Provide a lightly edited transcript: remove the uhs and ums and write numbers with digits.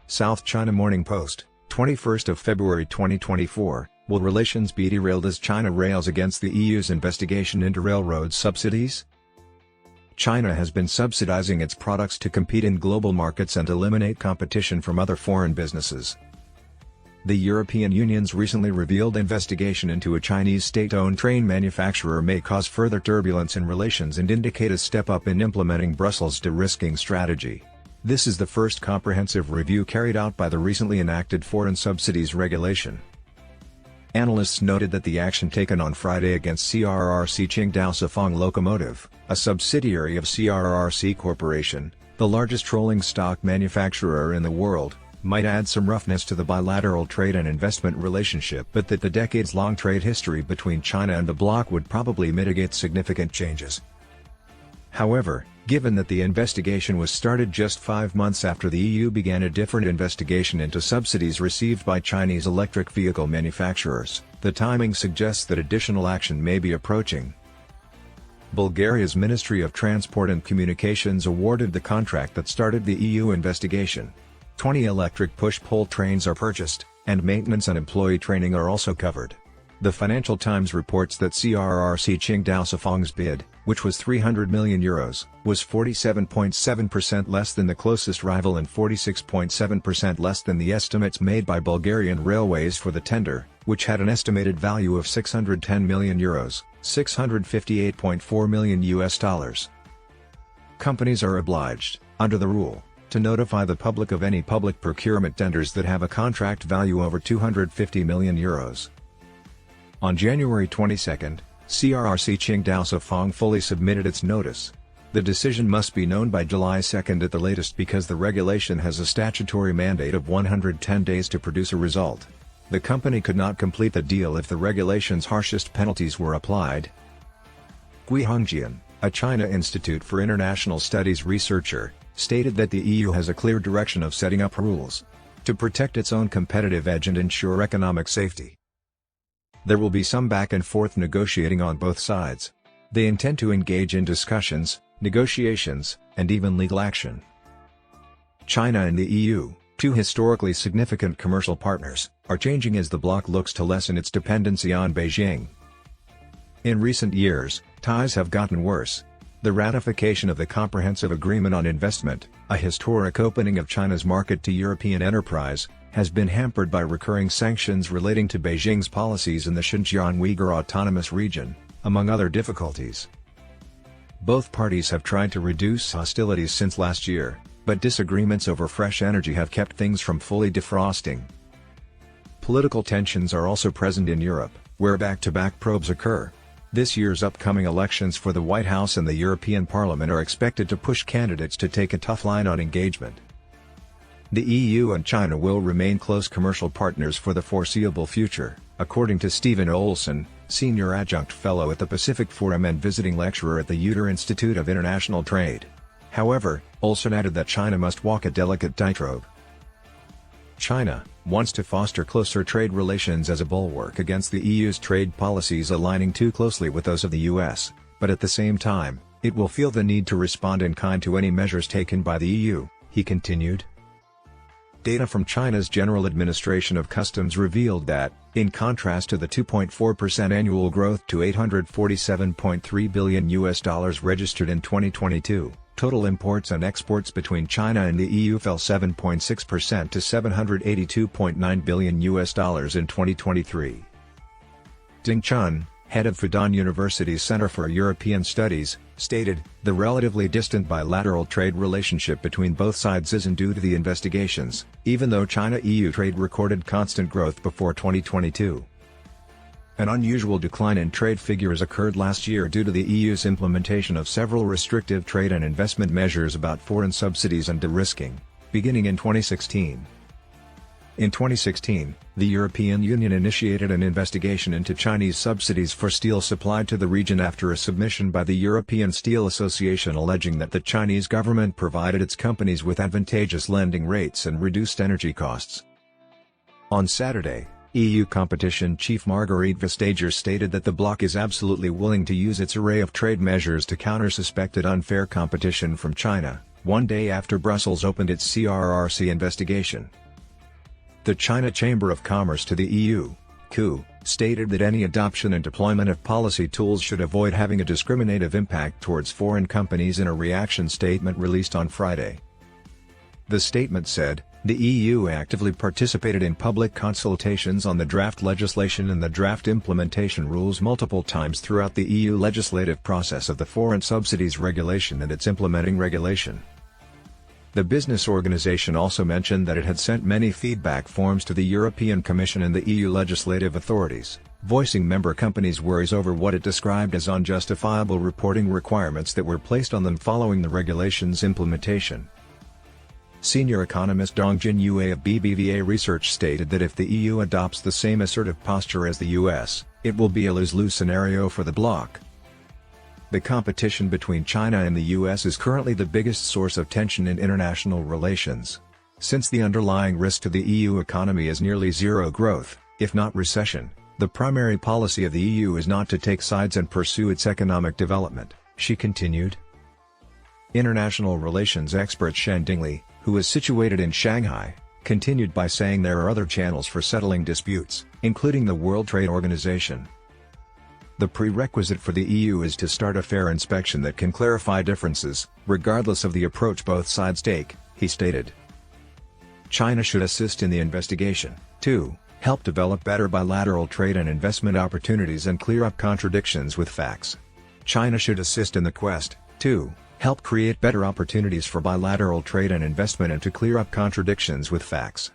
South China Morning Post, 21st of February 2024, will relations be derailed as China rails against the EU's investigation into railroad subsidies? China has been subsidizing its products to compete in global markets and eliminate competition from other foreign businesses. The European Union's recently revealed investigation into a Chinese state-owned train manufacturer may cause further turbulence in relations and indicate a step up in implementing Brussels' de-risking strategy. This is the first comprehensive review carried out by the recently enacted Foreign Subsidies Regulation. Analysts noted that the action taken on Friday against CRRC Qingdao Sifang Locomotive, a subsidiary of CRRC Corporation, the largest rolling stock manufacturer in the world, might add some roughness to the bilateral trade and investment relationship, but that the decades-long trade history between China and the bloc would probably mitigate significant changes. However, given that the investigation was started just 5 months after the EU began a different investigation into subsidies received by Chinese electric vehicle manufacturers, the timing suggests that additional action may be approaching. Bulgaria's Ministry of Transport and Communications awarded the contract that started the EU investigation. 20 electric push-pull trains are purchased, and maintenance and employee training are also covered. The Financial Times reports that CRRC Qingdao Sifang's bid, which was €300 million, was 47.7% less than the closest rival and 46.7% less than the estimates made by Bulgarian Railways for the tender, which had an estimated value of €610 million, $658.4 million. Companies are obliged, under the rule, to notify the public of any public procurement tenders that have a contract value over €250 million. On January 22, CRRC Qingdao Sifang fully submitted its notice. The decision must be known by July 2 at the latest because the regulation has a statutory mandate of 110 days to produce a result. The company could not complete the deal if the regulation's harshest penalties were applied. Gui Hongjian, a China Institute for International Studies researcher, stated that the EU has a clear direction of setting up rules to protect its own competitive edge and ensure economic safety. There will be some back and forth negotiating on both sides. They intend to engage in discussions, negotiations, and even legal action. China and the EU, two historically significant commercial partners, are changing as the bloc looks to lessen its dependency on Beijing. In recent years, ties have gotten worse. The ratification of the Comprehensive Agreement on Investment, a historic opening of China's market to European enterprise, has been hampered by recurring sanctions relating to Beijing's policies in the Xinjiang Uyghur Autonomous Region, among other difficulties. Both parties have tried to reduce hostilities since last year, but disagreements over fresh energy have kept things from fully defrosting. Political tensions are also present in Europe, where back-to-back probes occur. This year's upcoming elections for the White House and the European Parliament are expected to push candidates to take a tough line on engagement. The EU and China will remain close commercial partners for the foreseeable future, according to Stephen Olson, Senior Adjunct Fellow at the Pacific Forum and visiting lecturer at the Uter Institute of International Trade. However, Olson added that China must walk a delicate tightrope. China wants to foster closer trade relations as a bulwark against the EU's trade policies aligning too closely with those of the US, but at the same time, it will feel the need to respond in kind to any measures taken by the EU, he continued. Data from China's General Administration of Customs revealed that, in contrast to the 2.4% annual growth to $847.3 billion registered in 2022, total imports and exports between China and the EU fell 7.6% to $782.9 billion in 2023. Ding Chun, head of Fudan University's Center for European Studies, stated, "The relatively distant bilateral trade relationship between both sides isn't due to the investigations, even though China-EU trade recorded constant growth before 2022. An unusual decline in trade figures occurred last year due to the EU's implementation of several restrictive trade and investment measures about foreign subsidies and de-risking, beginning in 2016. In 2016, the European Union initiated an investigation into Chinese subsidies for steel supplied to the region after a submission by the European Steel Association alleging that the Chinese government provided its companies with advantageous lending rates and reduced energy costs. On Saturday, EU Competition Chief Marguerite Vestager stated that the bloc is absolutely willing to use its array of trade measures to counter suspected unfair competition from China, one day after Brussels opened its CRRC investigation. The China Chamber of Commerce to the EU, CU, stated that any adoption and deployment of policy tools should avoid having a discriminative impact towards foreign companies in a reaction statement released on Friday. The statement said, "The EU actively participated in public consultations on the draft legislation and the draft implementation rules multiple times throughout the EU legislative process of the Foreign Subsidies Regulation and its implementing regulation." The business organization also mentioned that it had sent many feedback forms to the European Commission and the EU legislative authorities, voicing member companies' worries over what it described as unjustifiable reporting requirements that were placed on them following the regulation's implementation. Senior economist Dong Jinyue of BBVA Research stated that if the EU adopts the same assertive posture as the US, it will be a lose-lose scenario for the bloc. The competition between China and the US is currently the biggest source of tension in international relations. Since the underlying risk to the EU economy is nearly zero growth, if not recession, the primary policy of the EU is not to take sides and pursue its economic development, she continued. International relations expert Shen Dingli, who is situated in Shanghai, continued by saying there are other channels for settling disputes, including the World Trade Organization. The prerequisite for the EU is to start a fair inspection that can clarify differences, regardless of the approach both sides take, he stated. China should assist in the investigation, to help develop better bilateral trade and investment opportunities and clear up contradictions with facts. China should assist in the quest, to help create better opportunities for bilateral trade and investment and to clear up contradictions with facts.